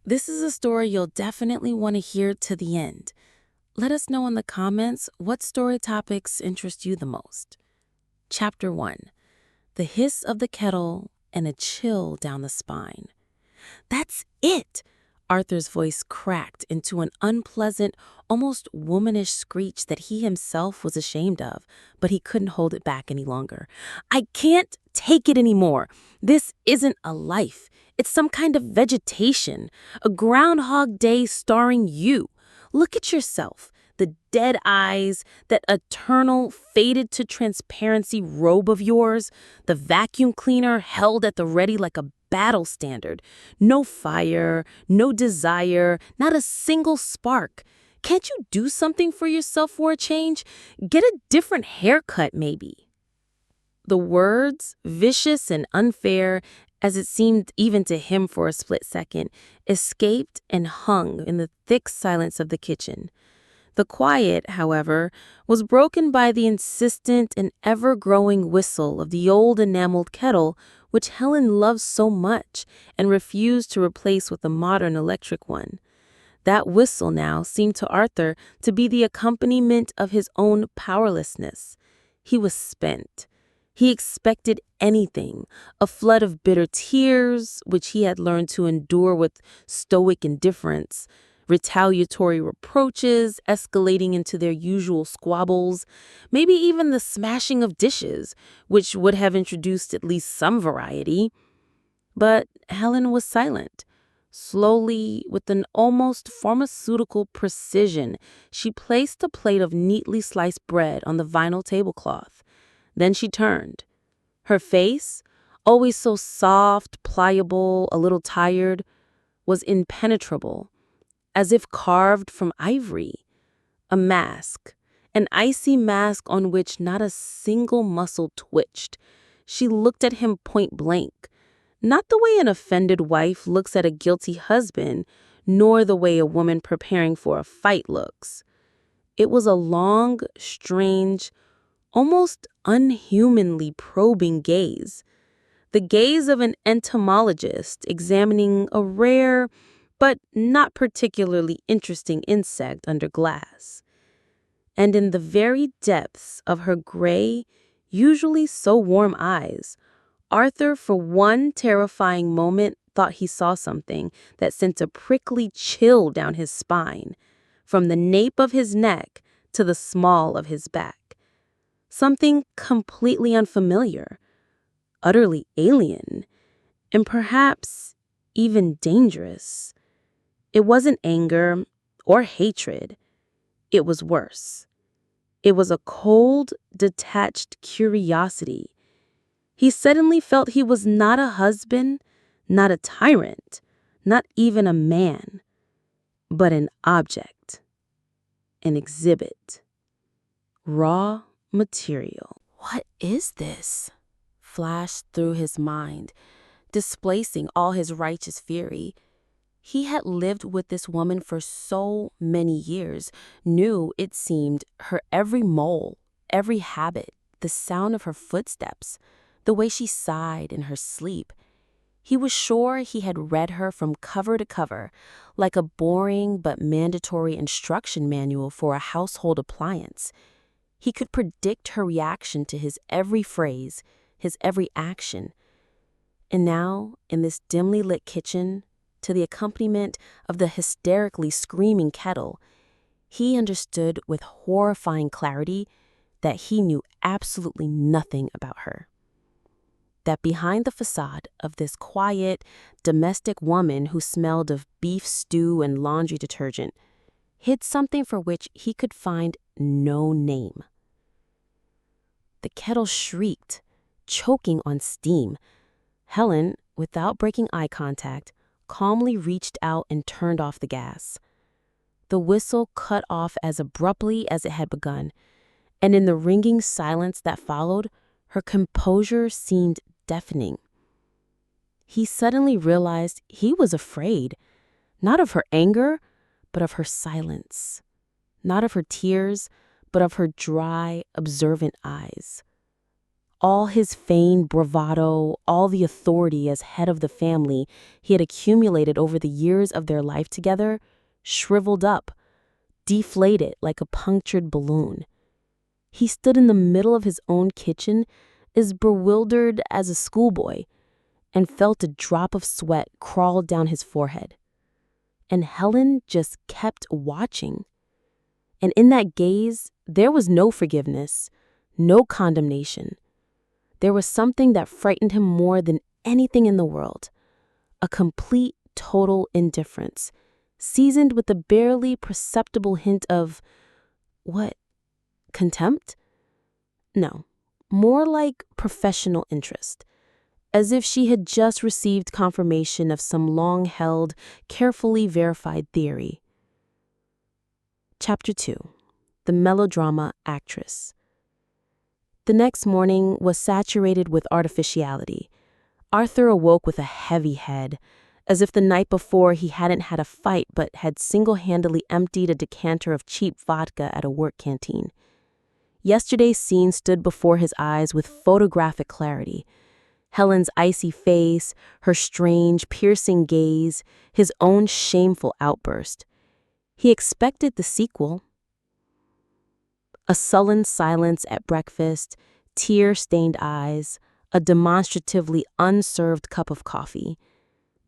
This is a story you'll definitely want to hear to the end. Let us know in the comments what story topics interest you the most. Chapter 1. The hiss of the kettle and a chill down the spine. That's it! Arthur's voice cracked into an unpleasant, almost womanish screech that he himself was ashamed of, but he couldn't hold it back any longer. I can't take it anymore. This isn't a life. It's some kind of vegetation. A Groundhog Day starring you. Look at yourself. The dead eyes, that eternal, faded to transparency robe of yours, the vacuum cleaner held at the ready like a battle standard. No fire, no desire, not a single spark. Can't you do something for yourself for a change? Get a different haircut, maybe. The words, vicious and unfair, as it seemed even to him for a split second, escaped and hung in the thick silence of the kitchen. The quiet, however, was broken by the insistent and ever-growing whistle of the old enameled kettle which Helen loved so much and refused to replace with a modern electric one. That whistle now seemed to Arthur to be the accompaniment of his own powerlessness. He was spent. He expected anything, a flood of bitter tears, which he had learned to endure with stoic indifference, retaliatory reproaches escalating into their usual squabbles, maybe even the smashing of dishes, which would have introduced at least some variety. But Helen was silent. Slowly, with an almost pharmaceutical precision, she placed a plate of neatly sliced bread on the vinyl tablecloth. Then she turned. Her face, always so soft, pliable, a little tired, was impenetrable, as if carved from ivory. A mask, an icy mask on which not a single muscle twitched. She looked at him point blank, not the way an offended wife looks at a guilty husband, nor the way a woman preparing for a fight looks. It was a long, strange, almost unhumanly probing gaze. The gaze of an entomologist examining a rare, but not particularly interesting insect under glass. And in the very depths of her gray, usually so warm eyes, Arthur, for one terrifying moment, thought he saw something that sent a prickly chill down his spine, from the nape of his neck to the small of his back. Something completely unfamiliar, utterly alien, and perhaps even dangerous. It wasn't anger or hatred. It was worse. It was a cold, detached curiosity. He suddenly felt he was not a husband, not a tyrant, not even a man, but an object, an exhibit, raw material. What is this? Flashed through his mind, displacing all his righteous fury. He had lived with this woman for so many years, knew, it seemed, her every mole, every habit, the sound of her footsteps, the way she sighed in her sleep. He was sure he had read her from cover to cover, like a boring but mandatory instruction manual for a household appliance. He could predict her reaction to his every phrase, his every action. And now, in this dimly lit kitchen, to the accompaniment of the hysterically screaming kettle, he understood with horrifying clarity that he knew absolutely nothing about her. That behind the facade of this quiet, domestic woman who smelled of beef stew and laundry detergent hid something for which he could find no name. The kettle shrieked, choking on steam. Helen, without breaking eye contact, calmly reached out and turned off the gas. The whistle cut off as abruptly as it had begun, and in the ringing silence that followed, her composure seemed deafening. He suddenly realized he was afraid, not of her anger, but of her silence, not of her tears, but of her dry, observant eyes. All his feigned bravado, all the authority as head of the family he had accumulated over the years of their life together, shriveled up, deflated like a punctured balloon. He stood in the middle of his own kitchen, as bewildered as a schoolboy, and felt a drop of sweat crawl down his forehead. And Helen just kept watching. And in that gaze, there was no forgiveness, no condemnation. There was something that frightened him more than anything in the world. A complete, total indifference, seasoned with a barely perceptible hint of, what, contempt? No, more like professional interest, as if she had just received confirmation of some long-held, carefully verified theory. Chapter 2. The Melodrama Actress. The next morning was saturated with artificiality. Arthur awoke with a heavy head, as if the night before he hadn't had a fight but had single-handedly emptied a decanter of cheap vodka at a work canteen. Yesterday's scene stood before his eyes with photographic clarity. Helen's icy face, her strange, piercing gaze, his own shameful outburst. He expected the sequel. A sullen silence at breakfast, tear-stained eyes, a demonstratively unserved cup of coffee.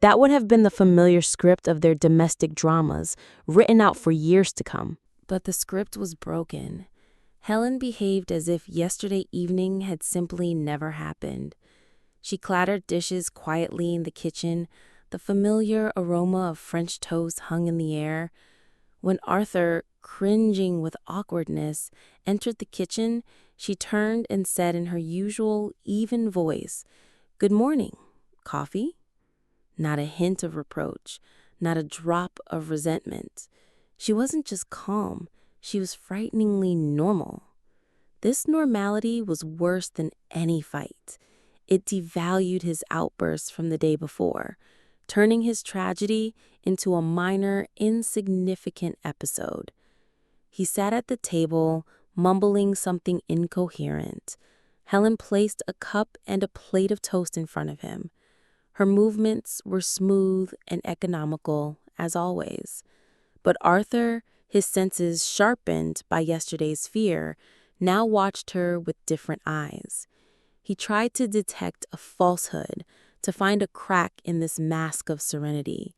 That would have been the familiar script of their domestic dramas, written out for years to come. But the script was broken. Helen behaved as if yesterday evening had simply never happened. She clattered dishes quietly in the kitchen. The familiar aroma of French toast hung in the air. When Arthur, cringing with awkwardness, entered the kitchen, she turned and said in her usual even voice, "Good morning. Coffee?" Not a hint of reproach, not a drop of resentment. She wasn't just calm, she was frighteningly normal. This normality was worse than any fight. It devalued his outbursts from the day before, turning his tragedy into a minor, insignificant episode. He sat at the table, mumbling something incoherent. Helen placed a cup and a plate of toast in front of him. Her movements were smooth and economical, as always. But Arthur, his senses sharpened by yesterday's fear, now watched her with different eyes. He tried to detect a falsehood, to find a crack in this mask of serenity.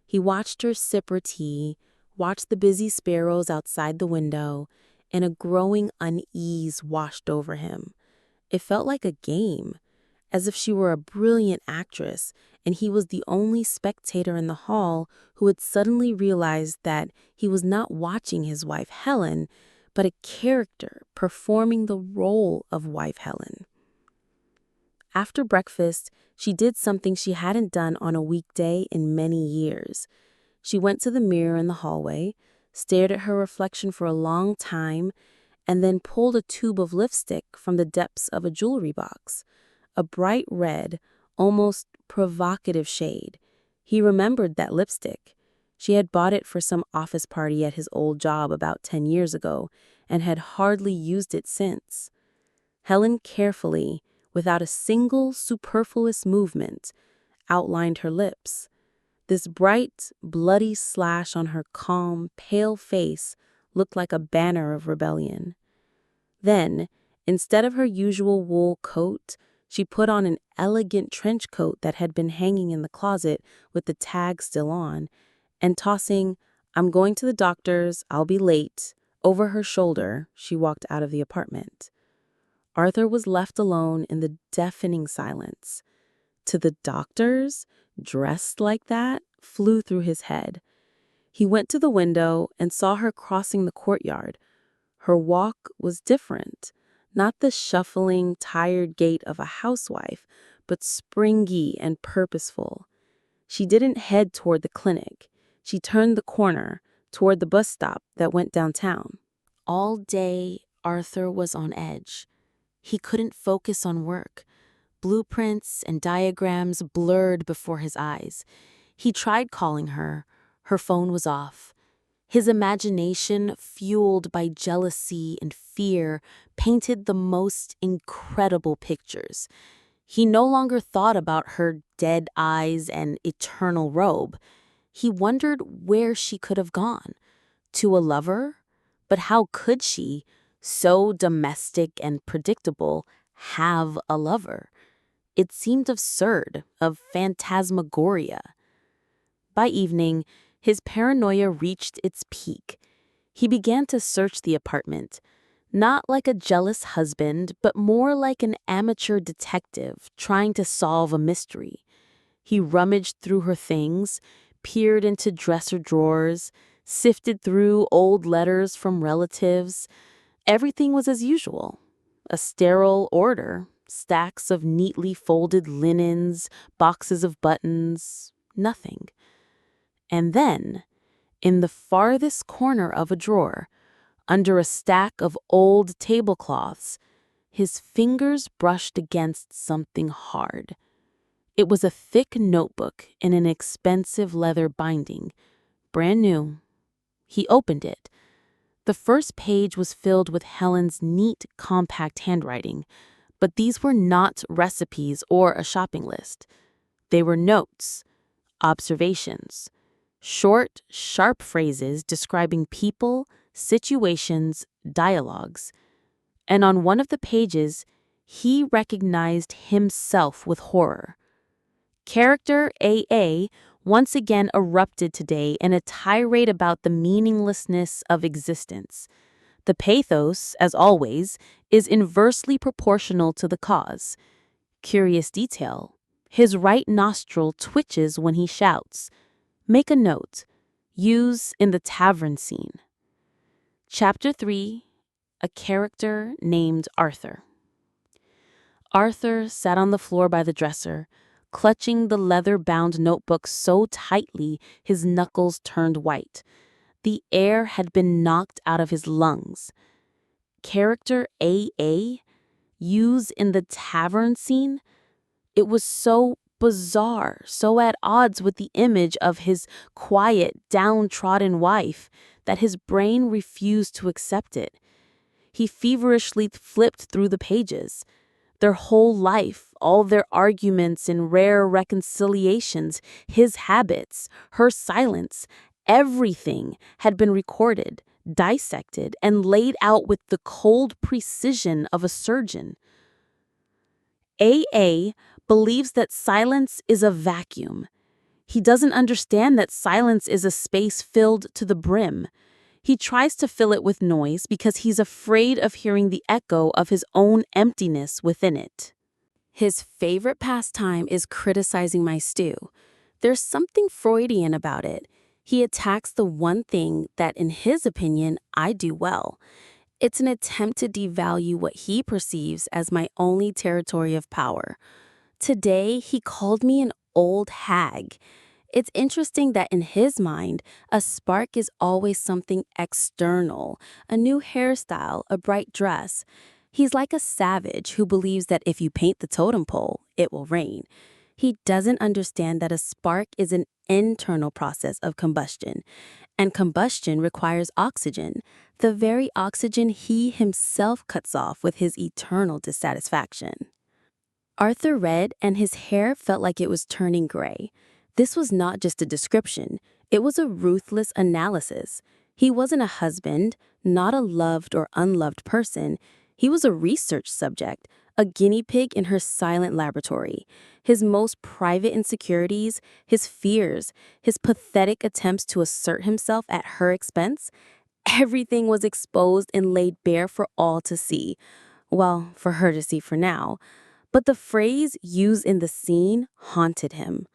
He watched her sip her tea, watched the busy sparrows outside the window, and a growing unease washed over him. It felt like a game, as if she were a brilliant actress and he was the only spectator in the hall who had suddenly realized that he was not watching his wife Helen, but a character performing the role of wife Helen. After breakfast, she did something she hadn't done on a weekday in many years. She went to the mirror in the hallway, stared at her reflection for a long time, and then pulled a tube of lipstick from the depths of a jewelry box. A bright red, almost provocative shade. He remembered that lipstick. She had bought it for some office party at his old job about 10 years ago and had hardly used it since. Helen carefully, without a single superfluous movement, outlined her lips. This bright, bloody slash on her calm, pale face looked like a banner of rebellion. Then, instead of her usual wool coat, she put on an elegant trench coat that had been hanging in the closet with the tag still on, and tossing, "I'm going to the doctor's, I'll be late," over her shoulder, she walked out of the apartment. Arthur was left alone in the deafening silence. To the doctor's, dressed like that, flew through his head. He went to the window and saw her crossing the courtyard. Her walk was different, not the shuffling, tired gait of a housewife, but springy and purposeful. She didn't head toward the clinic. She turned the corner, toward the bus stop that went downtown. All day, Arthur was on edge. He couldn't focus on work. Blueprints and diagrams blurred before his eyes. He tried calling her. Her phone was off. His imagination, fueled by jealousy and fear, painted the most incredible pictures. He no longer thought about her dead eyes and eternal robe. He wondered where she could have gone. To a lover? But how could she, so domestic and predictable, have a lover? It seemed absurd, of phantasmagoria. By evening, his paranoia reached its peak. He began to search the apartment, not like a jealous husband, but more like an amateur detective trying to solve a mystery. He rummaged through her things, peered into dresser drawers, sifted through old letters from relatives. Everything was as usual. A sterile order, stacks of neatly folded linens, boxes of buttons, nothing. And then, in the farthest corner of a drawer, under a stack of old tablecloths, his fingers brushed against something hard. It was a thick notebook in an expensive leather binding, brand new. He opened it. The first page was filled with Helen's neat, compact handwriting, but these were not recipes or a shopping list. They were notes, observations, short, sharp phrases describing people, situations, dialogues. And on one of the pages, he recognized himself with horror. Character AA once again erupted today in a tirade about the meaninglessness of existence. The pathos, as always, is inversely proportional to the cause. Curious detail: his right nostril twitches when he shouts. Make a note. Use in the tavern scene. Chapter 3: A character named Arthur. Arthur sat on the floor by the dresser, clutching the leather-bound notebook so tightly his knuckles turned white. The air had been knocked out of his lungs. Character AA? Use in the tavern scene? It was so bizarre, so at odds with the image of his quiet, downtrodden wife, that his brain refused to accept it. He feverishly flipped through the pages. Their whole life, all their arguments and rare reconciliations, his habits, her silence, everything had been recorded, dissected, and laid out with the cold precision of a surgeon. AA believes that silence is a vacuum. He doesn't understand that silence is a space filled to the brim. He tries to fill it with noise because he's afraid of hearing the echo of his own emptiness within it. His favorite pastime is criticizing my stew. There's something Freudian about it. He attacks the one thing that, in his opinion, I do well. It's an attempt to devalue what he perceives as my only territory of power. Today, he called me an old hag. It's interesting that in his mind, a spark is always something external, a new hairstyle, a bright dress. He's like a savage who believes that if you paint the totem pole, it will rain. He doesn't understand that a spark is an internal process of combustion, and combustion requires oxygen, the very oxygen he himself cuts off with his eternal dissatisfaction. Arthur read, and his hair felt like it was turning gray. This was not just a description, it was a ruthless analysis. He wasn't a husband, not a loved or unloved person. He was a research subject, a guinea pig in her silent laboratory. His most private insecurities, his fears, his pathetic attempts to assert himself at her expense, everything was exposed and laid bare for all to see. Well, for her to see for now. But the phrase used in the scene haunted him.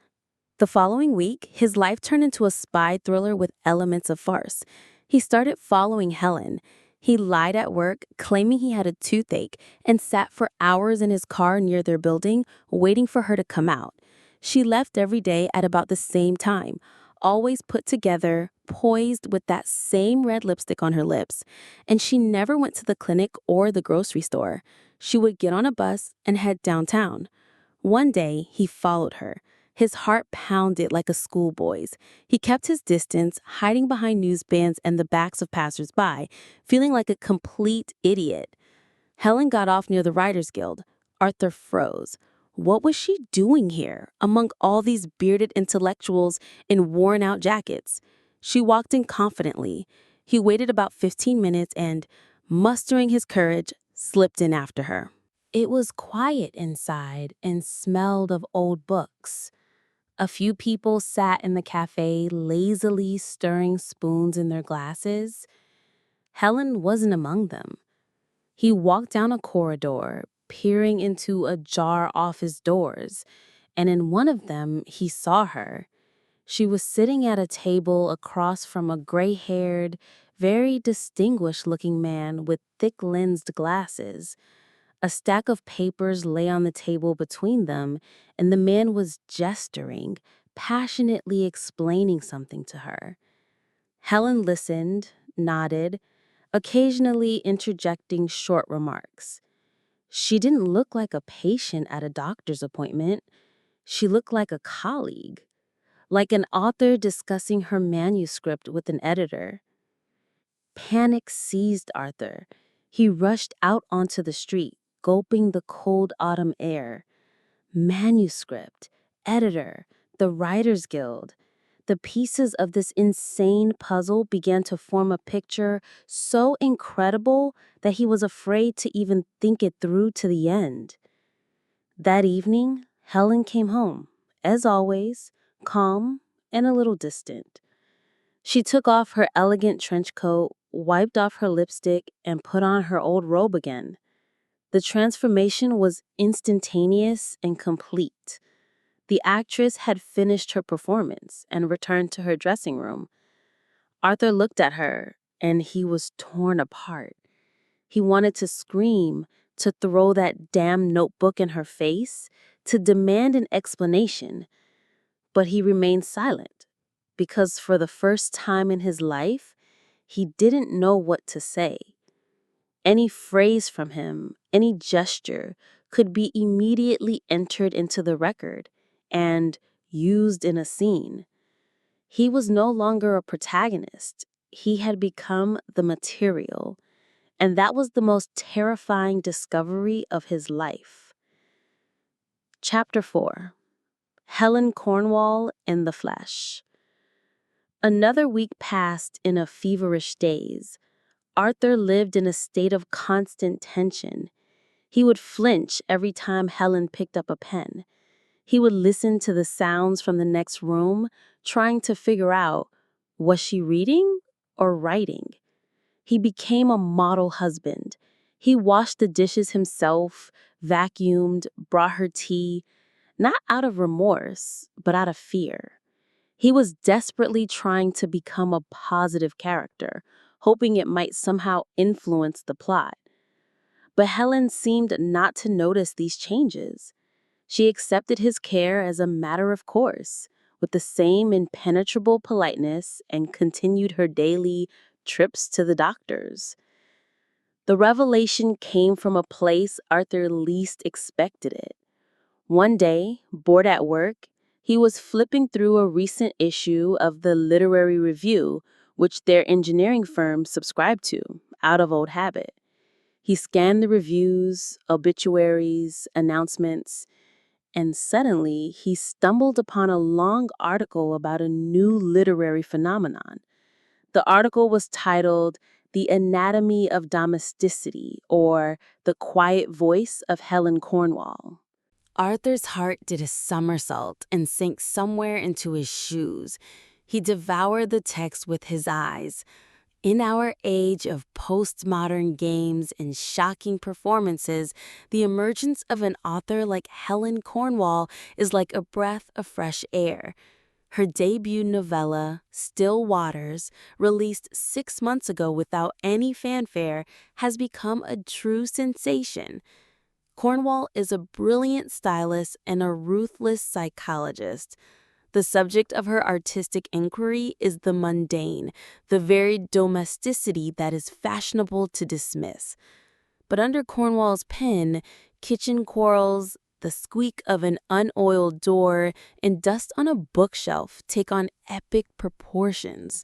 The following week, his life turned into a spy thriller with elements of farce. He started following Helen. He lied at work, claiming he had a toothache, and sat for hours in his car near their building, waiting for her to come out. She left every day at about the same time, always put together, poised with that same red lipstick on her lips. And she never went to the clinic or the grocery store. She would get on a bus and head downtown. One day, he followed her. His heart pounded like a schoolboy's. He kept his distance, hiding behind newsbands and the backs of passersby, feeling like a complete idiot. Helen got off near the Writers Guild. Arthur froze. What was she doing here, among all these bearded intellectuals in worn-out jackets? She walked in confidently. He waited about 15 minutes and, mustering his courage, slipped in after her. It was quiet inside and smelled of old books. A few people sat in the cafe, lazily stirring spoons in their glasses. Helen wasn't among them. He walked down a corridor, peering into a jar office doors, and in one of them he saw her. She was sitting at a table across from a gray-haired, very distinguished-looking man with thick-lensed glasses. A stack of papers lay on the table between them, and the man was gesturing, passionately explaining something to her. Helen listened, nodded, occasionally interjecting short remarks. She didn't look like a patient at a doctor's appointment. She looked like a colleague, like an author discussing her manuscript with an editor. Panic seized Arthur. He rushed out onto the street, gulping the cold autumn air. Manuscript, editor, the Writers Guild. The pieces of this insane puzzle began to form a picture so incredible that he was afraid to even think it through to the end. That evening, Helen came home, as always, calm and a little distant. She took off her elegant trench coat, wiped off her lipstick, and put on her old robe again. The transformation was instantaneous and complete. The actress had finished her performance and returned to her dressing room. Arthur looked at her, and he was torn apart. He wanted to scream, to throw that damn notebook in her face, to demand an explanation. But he remained silent, because for the first time in his life, he didn't know what to say. Any phrase from him, any gesture, could be immediately entered into the record and used in a scene. He was no longer a protagonist. He had become the material, and that was the most terrifying discovery of his life. Chapter 4. Helen Cornwall in the Flesh. Another week passed in a feverish daze. Arthur lived in a state of constant tension. He would flinch every time Helen picked up a pen. He would listen to the sounds from the next room, trying to figure out, was she reading or writing? He became a model husband. He washed the dishes himself, vacuumed, brought her tea, not out of remorse, but out of fear. He was desperately trying to become a positive character, hoping it might somehow influence the plot. But Helen seemed not to notice these changes. She accepted his care as a matter of course, with the same impenetrable politeness, and continued her daily trips to the doctors. The revelation came from a place Arthur least expected it. One day, bored at work, he was flipping through a recent issue of the Literary Review, which their engineering firm subscribed to, out of old habit. He scanned the reviews, obituaries, announcements, and suddenly he stumbled upon a long article about a new literary phenomenon. The article was titled The Anatomy of Domesticity, or The Quiet Voice of Helen Cornwall. Arthur's heart did a somersault and sank somewhere into his shoes. He devoured the text with his eyes. In our age of postmodern games and shocking performances, the emergence of an author like Helen Cornwall is like a breath of fresh air. Her debut novella, Still Waters, released 6 months ago without any fanfare, has become a true sensation. Cornwall is a brilliant stylist and a ruthless psychologist. The subject of her artistic inquiry is the mundane, the very domesticity that is fashionable to dismiss. But under Cornwall's pen, kitchen quarrels, the squeak of an unoiled door, and dust on a bookshelf take on epic proportions.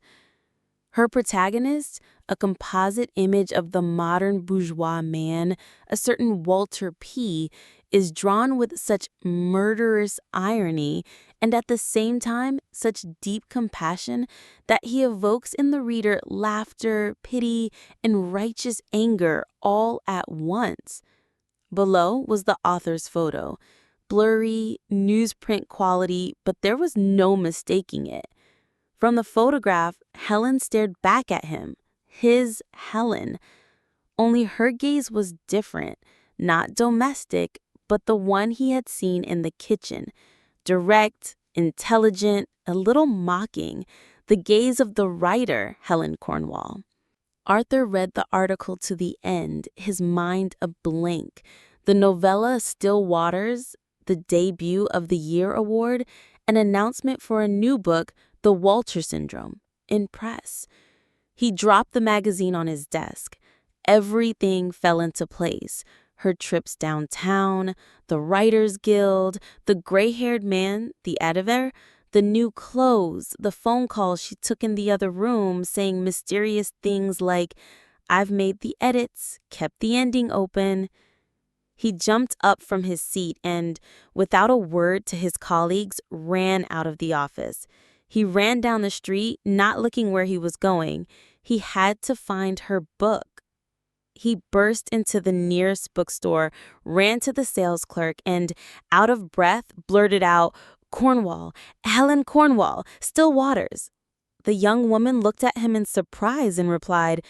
Her protagonist, a composite image of the modern bourgeois man, a certain Walter P., is drawn with such murderous irony and at the same time such deep compassion that he evokes in the reader laughter, pity, and righteous anger all at once. Below was the author's photo, blurry, newsprint quality, but there was no mistaking it. From the photograph, Helen stared back at him, his Helen. Only her gaze was different, not domestic, but the one he had seen in the kitchen. Direct, intelligent, a little mocking, the gaze of the writer, Helen Cornwall. Arthur read the article to the end, his mind a blank. The novella Still Waters, the debut of the Year Award, an announcement for a new book, The Walter Syndrome, in press. He dropped the magazine on his desk. Everything fell into place. Her trips downtown, the Writers Guild, the gray-haired man, the editor, the new clothes, the phone calls she took in the other room saying mysterious things like, "I've made the edits, kept the ending open." He jumped up from his seat and, without a word to his colleagues, ran out of the office. He ran down the street, not looking where he was going. He had to find her book. He burst into the nearest bookstore, ran to the sales clerk, and, out of breath, blurted out, "Cornwall, Helen Cornwall, Still Waters." The young woman looked at him in surprise and replied,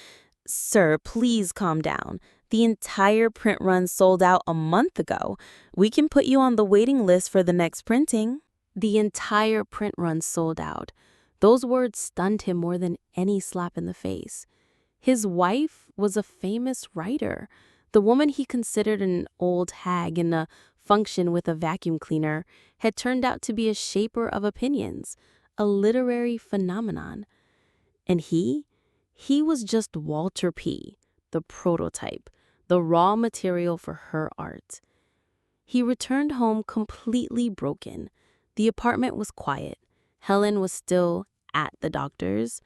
"Sir, please calm down. The entire print run sold out a month ago. We can put you on the waiting list for the next printing." The entire print run sold out. Those words stunned him more than any slap in the face. His wife was a famous writer. The woman he considered an old hag in a function with a vacuum cleaner had turned out to be a shaper of opinions, a literary phenomenon. And he was just Walter P., the prototype, the raw material for her art. He returned home completely broken. The apartment was quiet. Helen was still at the doctor's.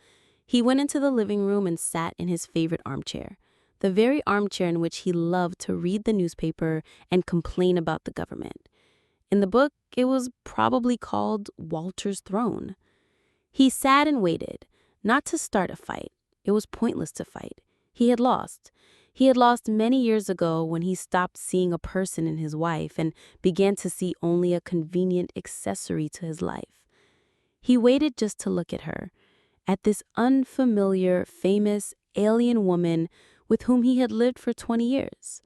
He went into the living room and sat in his favorite armchair, the very armchair in which he loved to read the newspaper and complain about the government. In the book, it was probably called Walter's Throne. He sat and waited, not to start a fight. It was pointless to fight. He had lost. He had lost many years ago when he stopped seeing a person in his wife and began to see only a convenient accessory to his life. He waited just to look at her, at this unfamiliar, famous, alien woman with whom he had lived for 20 years.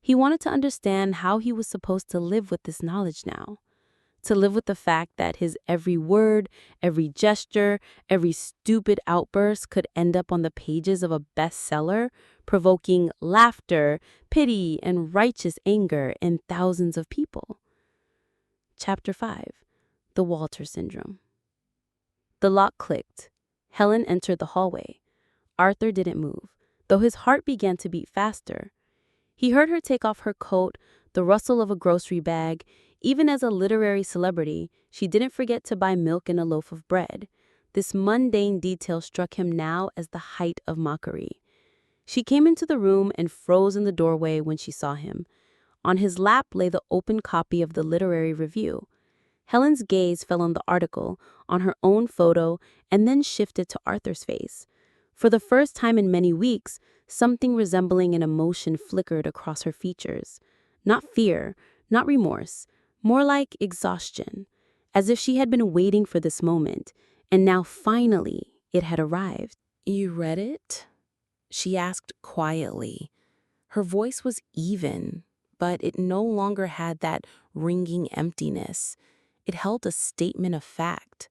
He wanted to understand how he was supposed to live with this knowledge now. To live with the fact that his every word, every gesture, every stupid outburst could end up on the pages of a bestseller, provoking laughter, pity, and righteous anger in thousands of people. Chapter 5. The Walter Syndrome. The lock clicked. Helen entered the hallway. Arthur didn't move, though his heart began to beat faster. He heard her take off her coat, the rustle of a grocery bag. Even as a literary celebrity, she didn't forget to buy milk and a loaf of bread. This mundane detail struck him now as the height of mockery. She came into the room and froze in the doorway when she saw him. On his lap lay the open copy of the literary review. Helen's gaze fell on the article, on her own photo, and then shifted to Arthur's face. For the first time in many weeks, something resembling an emotion flickered across her features. Not fear, not remorse, more like exhaustion, as if she had been waiting for this moment, and now finally it had arrived. "You read it?" she asked quietly. Her voice was even, but it no longer had that ringing emptiness. It held a statement of fact.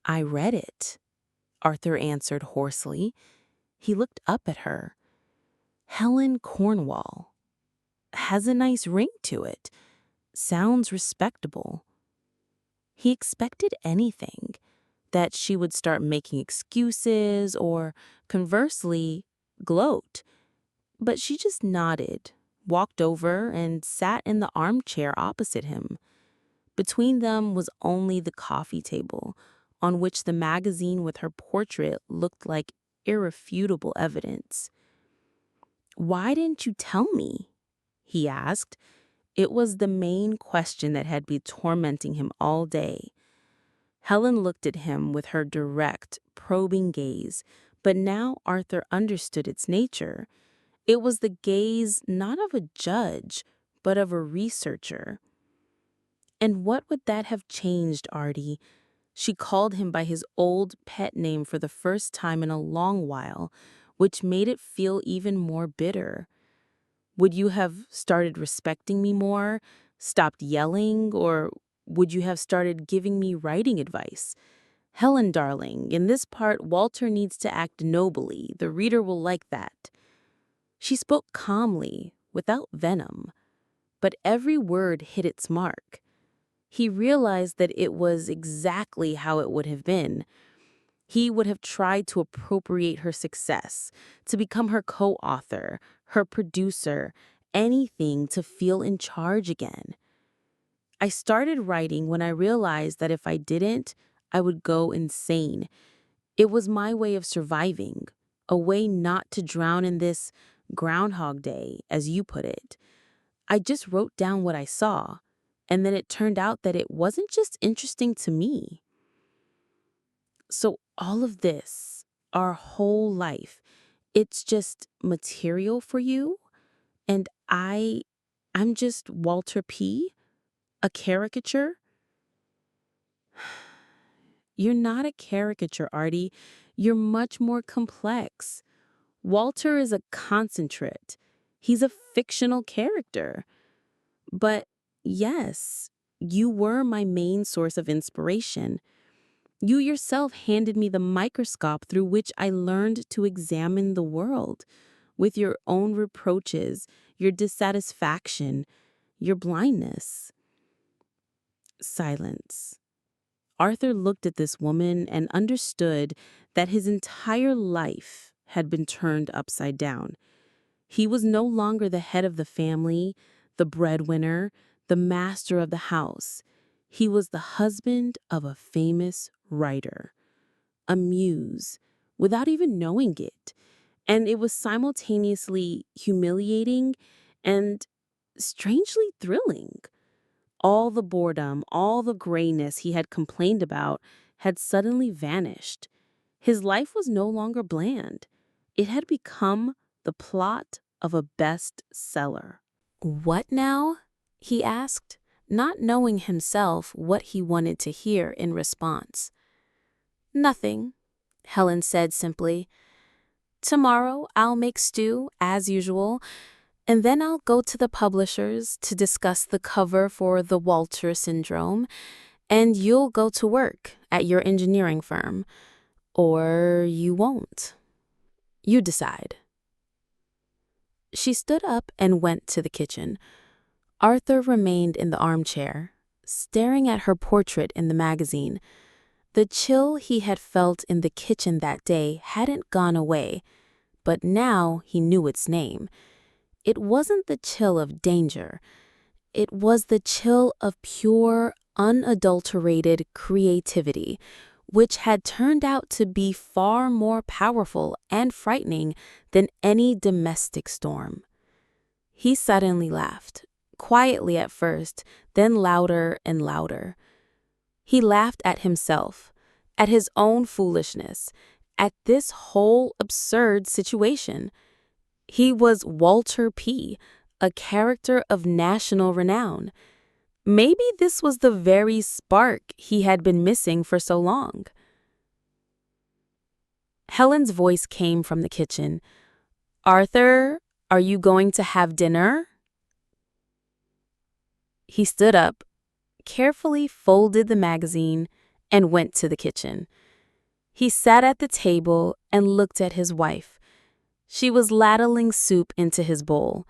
"I read it," Arthur answered hoarsely. He looked up at her. "Helen Cornwall. Has a nice ring to it. Sounds respectable." He expected anything, that she would start making excuses or, conversely, gloat. But she just nodded, walked over and sat in the armchair opposite him. Between them was only the coffee table, on which the magazine with her portrait looked like irrefutable evidence. "Why didn't you tell me?" he asked. It was the main question that had been tormenting him all day. Helen looked at him with her direct, probing gaze, but now Arthur understood its nature. It was the gaze not of a judge, but of a researcher. And what would that have changed, Artie? She called him by his old pet name for the first time in a long while, which made it feel even more bitter. Would you have started respecting me more, stopped yelling, or would you have started giving me writing advice? Helen, darling, in this part, Walter needs to act nobly. The reader will like that. She spoke calmly, without venom, but every word hit its mark. He realized that it was exactly how it would have been. He would have tried to appropriate her success, to become her co-author, her producer, anything to feel in charge again. I started writing when I realized that if I didn't, I would go insane. It was my way of surviving, a way not to drown in this Groundhog Day, as you put it. I just wrote down what I saw, and then it turned out that it wasn't just interesting to me. So all of this, our whole life, it's just material for you, and I'm just Walter P., a caricature? You're not a caricature, Artie. You're much more complex. Walter is a concentrate. He's a fictional character. But yes, you were my main source of inspiration. You yourself handed me the microscope through which I learned to examine the world, with your own reproaches, your dissatisfaction, your blindness. Silence. Arthur looked at this woman and understood that his entire life had been turned upside down. He was no longer the head of the family, the breadwinner, the master of the house. He was the husband of a famous writer, a muse, without even knowing it. And it was simultaneously humiliating and strangely thrilling. All the boredom, all the grayness he had complained about had suddenly vanished. His life was no longer bland. It had become the plot of a bestseller. "What now?" he asked, not knowing himself what he wanted to hear in response. "Nothing," Helen said simply. "Tomorrow I'll make stew, as usual, and then I'll go to the publishers to discuss the cover for The Walter Syndrome, and you'll go to work at your engineering firm. Or you won't. You decide." She stood up and went to the kitchen. Arthur remained in the armchair, staring at her portrait in the magazine. The chill he had felt in the kitchen that day hadn't gone away, but now he knew its name. It wasn't the chill of danger. It was the chill of pure, unadulterated creativity, which had turned out to be far more powerful and frightening than any domestic storm. He suddenly laughed, quietly at first, then louder and louder. He laughed at himself, at his own foolishness, at this whole absurd situation. He was Walter P., a character of national renown. Maybe this was the very spark he had been missing for so long. Helen's voice came from the kitchen. "Arthur, are you going to have dinner?" He stood up, carefully folded the magazine, and went to the kitchen. He sat at the table and looked at his wife. She was ladling soup into his bowl.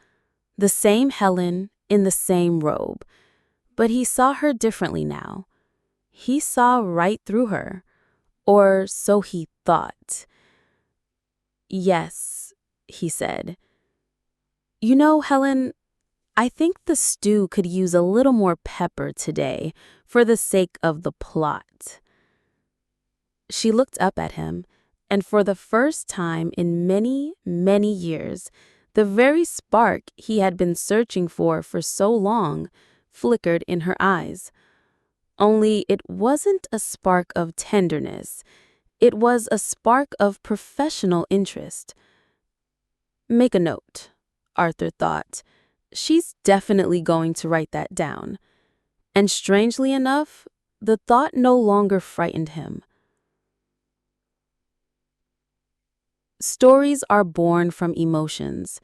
The same Helen in the same robe. But he saw her differently now. He saw right through her. Or so he thought. "Yes," he said. "You know, Helen, I think the stew could use a little more pepper today for the sake of the plot. She looked up at him, and for the first time in many, many years, the very spark he had been searching for so long flickered in her eyes. Only it wasn't a spark of tenderness. It was a spark of professional interest. Make a note, Arthur thought. She's definitely going to write that down. And strangely enough, the thought no longer frightened him. Stories are born from emotions.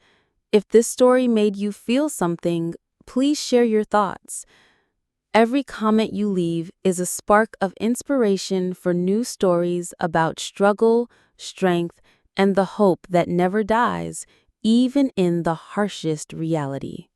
If this story made you feel something, please share your thoughts. Every comment you leave is a spark of inspiration for new stories about struggle, strength, and the hope that never dies, even in the harshest reality.